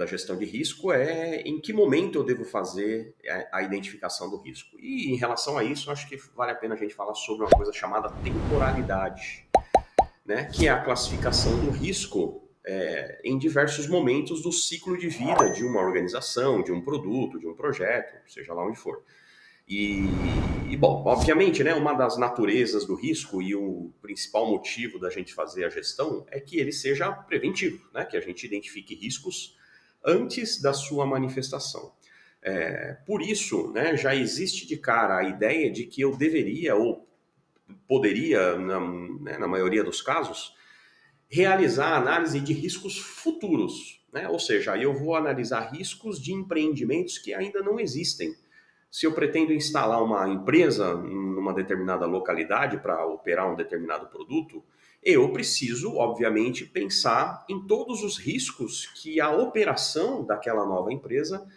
da gestão de risco é em que momento eu devo fazer a identificação do risco. E em relação a isso, acho que vale a pena a gente falar sobre uma coisa chamada temporalidade, né? Que é a classificação do risco em diversos momentos do ciclo de vida de uma organização, de um produto, de um projeto, seja lá onde for. Bom, obviamente, né, uma das naturezas do risco e o principal motivo da gente fazer a gestão é que ele seja preventivo, né, que a gente identifique riscos antes da sua manifestação. Por isso, né, já existe de cara a ideia de que eu deveria ou poderia, na maioria dos casos, realizar análise de riscos futuros, né? Ou seja, eu vou analisar riscos de empreendimentos que ainda não existem. Se eu pretendo instalar uma empresa numa determinada localidade para operar um determinado produto, eu preciso, obviamente, pensar em todos os riscos que a operação daquela nova empresa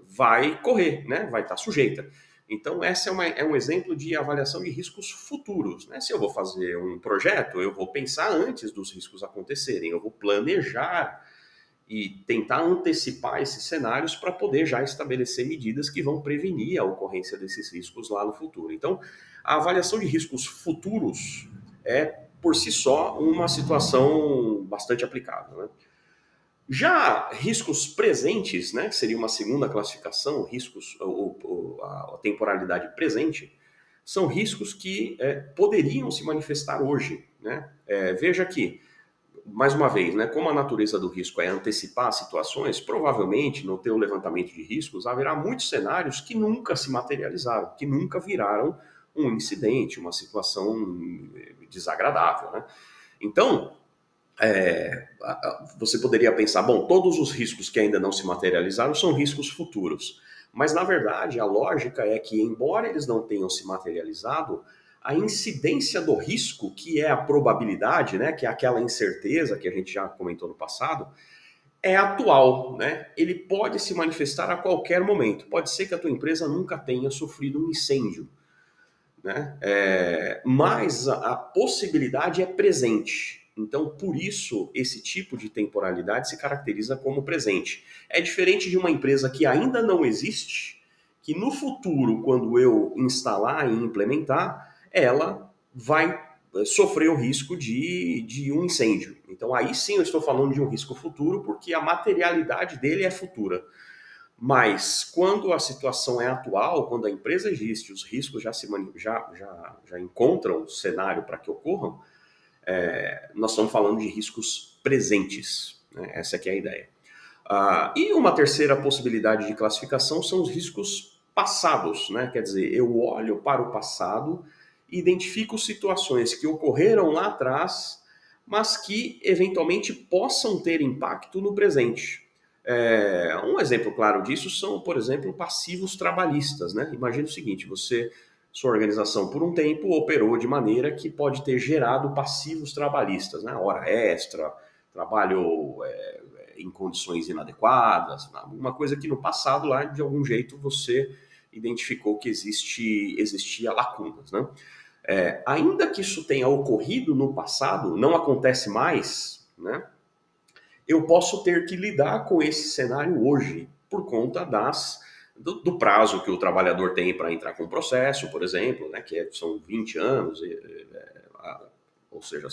vai correr, né? Vai estar sujeita. Então, essa é um exemplo de avaliação de riscos futuros, né? Se eu vou fazer um projeto, eu vou pensar antes dos riscos acontecerem, eu vou planejar e tentar antecipar esses cenários para poder já estabelecer medidas que vão prevenir a ocorrência desses riscos lá no futuro. Então, a avaliação de riscos futuros é, por si só, uma situação bastante aplicável, né? Já riscos presentes, né, que seria uma segunda classificação, riscos ou a temporalidade presente, são riscos que poderiam se manifestar hoje, né? Veja que, mais uma vez, né, como a natureza do risco é antecipar situações, provavelmente no teu levantamento de riscos haverá muitos cenários que nunca se materializaram, que nunca viraram um incidente, uma situação desagradável, né? Então, você poderia pensar, bom, todos os riscos que ainda não se materializaram são riscos futuros. Mas, na verdade, a lógica é que, embora eles não tenham se materializado, a incidência do risco, que é a probabilidade, né, que é aquela incerteza que a gente já comentou no passado, é atual, né? Ele pode se manifestar a qualquer momento. Pode ser que a tua empresa nunca tenha sofrido um incêndio, né? Mas a possibilidade é presente. Então, por isso, esse tipo de temporalidade se caracteriza como presente. É diferente de uma empresa que ainda não existe, que no futuro, quando eu instalar e implementar, ela vai sofrer o risco de um incêndio. Então, aí sim eu estou falando de um risco futuro, porque a materialidade dele é futura. Mas quando a situação é atual, quando a empresa existe, os riscos já encontram cenário para que ocorram, nós estamos falando de riscos presentes, né? Essa aqui é a ideia. E uma terceira possibilidade de classificação são os riscos passados, né? Quer dizer, eu olho para o passado e identifico situações que ocorreram lá atrás, mas que eventualmente possam ter impacto no presente. Um exemplo claro disso são, por exemplo, passivos trabalhistas, né? Imagina o seguinte, sua organização por um tempo operou de maneira que pode ter gerado passivos trabalhistas, né? Hora extra, trabalho em condições inadequadas, uma coisa que no passado lá, de algum jeito, você identificou que existia lacunas, né? Ainda que isso tenha ocorrido no passado, não acontece mais, né? Eu posso ter que lidar com esse cenário hoje, por conta do prazo que o trabalhador tem para entrar com o processo, por exemplo, né, são 20 anos, ou seja,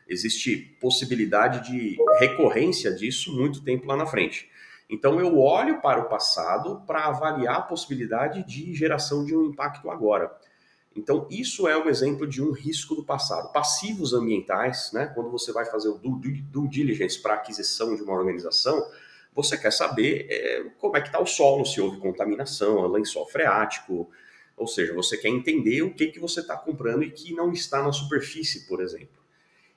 existe possibilidade de recorrência disso muito tempo lá na frente. Então eu olho para o passado para avaliar a possibilidade de geração de um impacto agora. Então, isso é um exemplo de um risco do passado. Passivos ambientais, né? Quando você vai fazer o due diligence para aquisição de uma organização, você quer saber como é que está o solo, se houve contaminação, lençol freático, ou seja, você quer entender o que você está comprando e que não está na superfície, por exemplo.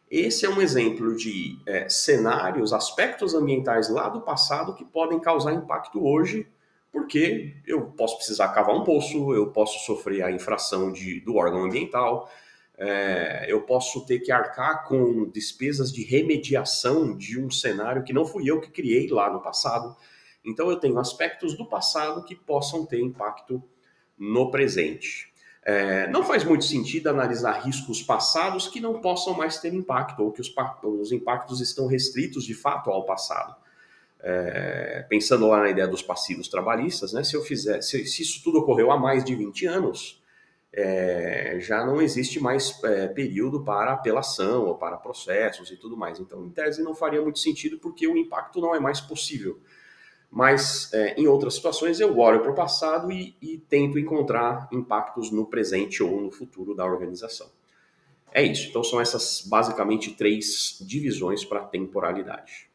Esse é um exemplo de cenários, aspectos ambientais lá do passado que podem causar impacto hoje, porque eu posso precisar cavar um poço, eu posso sofrer a infração do órgão ambiental, eu posso ter que arcar com despesas de remediação de um cenário que não fui eu que criei lá no passado. Então eu tenho aspectos do passado que possam ter impacto no presente. Não faz muito sentido analisar riscos passados que não possam mais ter impacto, ou que os impactos estão restritos de fato ao passado. Pensando lá na ideia dos passivos trabalhistas, né, se isso tudo ocorreu há mais de 20 anos, já não existe mais período para apelação ou para processos e tudo mais. Então, em tese, não faria muito sentido porque o impacto não é mais possível. Mas, em outras situações, eu olho para o passado e tento encontrar impactos no presente ou no futuro da organização. É isso. Então, são essas basicamente 3 divisões para a temporalidade.